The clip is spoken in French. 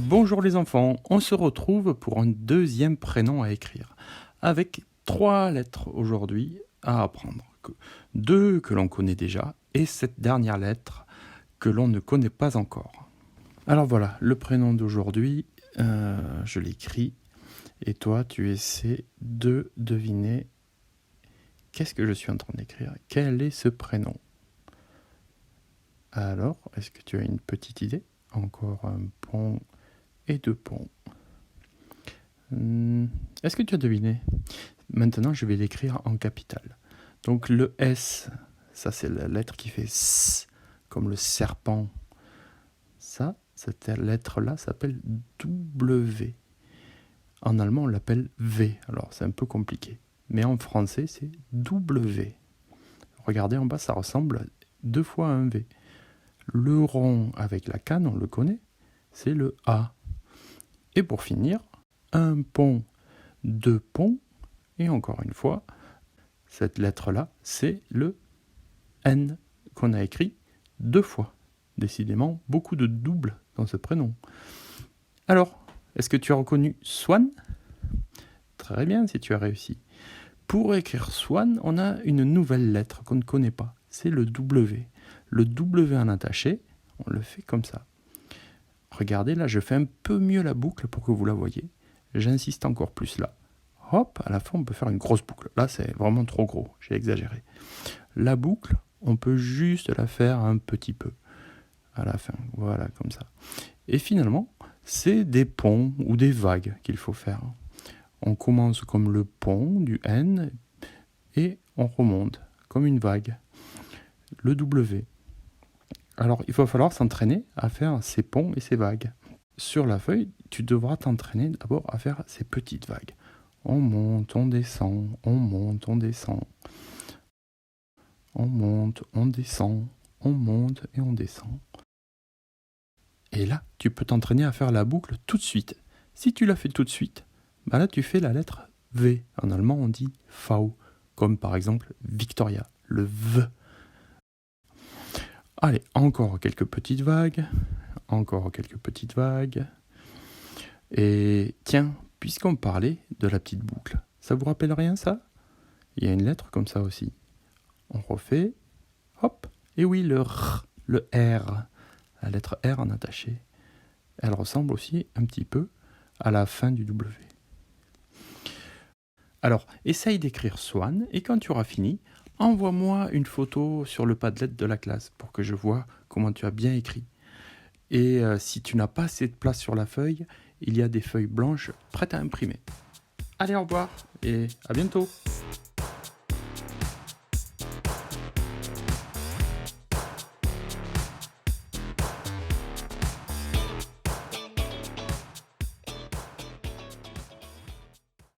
Bonjour les enfants, on se retrouve pour un deuxième prénom à écrire, avec 3 lettres aujourd'hui à apprendre. 2 que l'on connaît déjà et cette dernière lettre que l'on ne connaît pas encore. Alors voilà, le prénom d'aujourd'hui, je l'écris et toi tu essaies de deviner qu'est-ce que je suis en train d'écrire. Quel est ce prénom? Alors, est-ce que tu as une petite idée? Encore un pont et 2 ponts. Est-ce que tu as deviné? Maintenant, je vais l'écrire en capital. Donc le S, ça c'est la lettre qui fait S, comme le serpent. Ça, cette lettre-là s'appelle W. En allemand, on l'appelle V. Alors c'est un peu compliqué. Mais en français, c'est W. Regardez en bas, ça ressemble 2 fois à un V. Le rond avec la canne, on le connaît, c'est le A. Et pour finir, un pont, 2 ponts, et encore une fois, cette lettre-là, c'est le N qu'on a écrit 2 fois. Décidément, beaucoup de doubles dans ce prénom. Alors, est-ce que tu as reconnu Swan? Très bien si tu as réussi. Pour écrire Swan, on a une nouvelle lettre qu'on ne connaît pas. C'est le W. Le W en attaché, on le fait comme ça. Regardez, là, je fais un peu mieux la boucle pour que vous la voyez. J'insiste encore plus là. Hop, à la fin, on peut faire une grosse boucle. Là, c'est vraiment trop gros, j'ai exagéré. La boucle, on peut juste la faire un petit peu. À la fin, voilà, comme ça. Et finalement, c'est des ponts ou des vagues qu'il faut faire. On commence comme le pont du N et on remonte comme une vague. Le W. Alors, il va falloir s'entraîner à faire ces ponts et ces vagues. Sur la feuille, tu devras t'entraîner d'abord à faire ces petites vagues. On monte, on descend, on monte, on descend. On monte, on descend, on monte et on descend. Et là, tu peux t'entraîner à faire la boucle tout de suite. Si tu la fais tout de suite, là tu fais la lettre V. En allemand, on dit V, comme par exemple Victoria, le V. Allez, encore quelques petites vagues. Encore quelques petites vagues. Et tiens, puisqu'on parlait de la petite boucle, ça vous rappelle rien ça? Il y a une lettre comme ça aussi. On refait, hop, et oui, le R, la lettre R en attaché. Elle ressemble aussi un petit peu à la fin du W. Alors, essaye d'écrire Swan, et quand tu auras fini, envoie-moi une photo sur le Padlet de la classe pour que je vois comment tu as bien écrit. Et si tu n'as pas assez de place sur la feuille, il y a des feuilles blanches prêtes à imprimer. Allez, au revoir et à bientôt!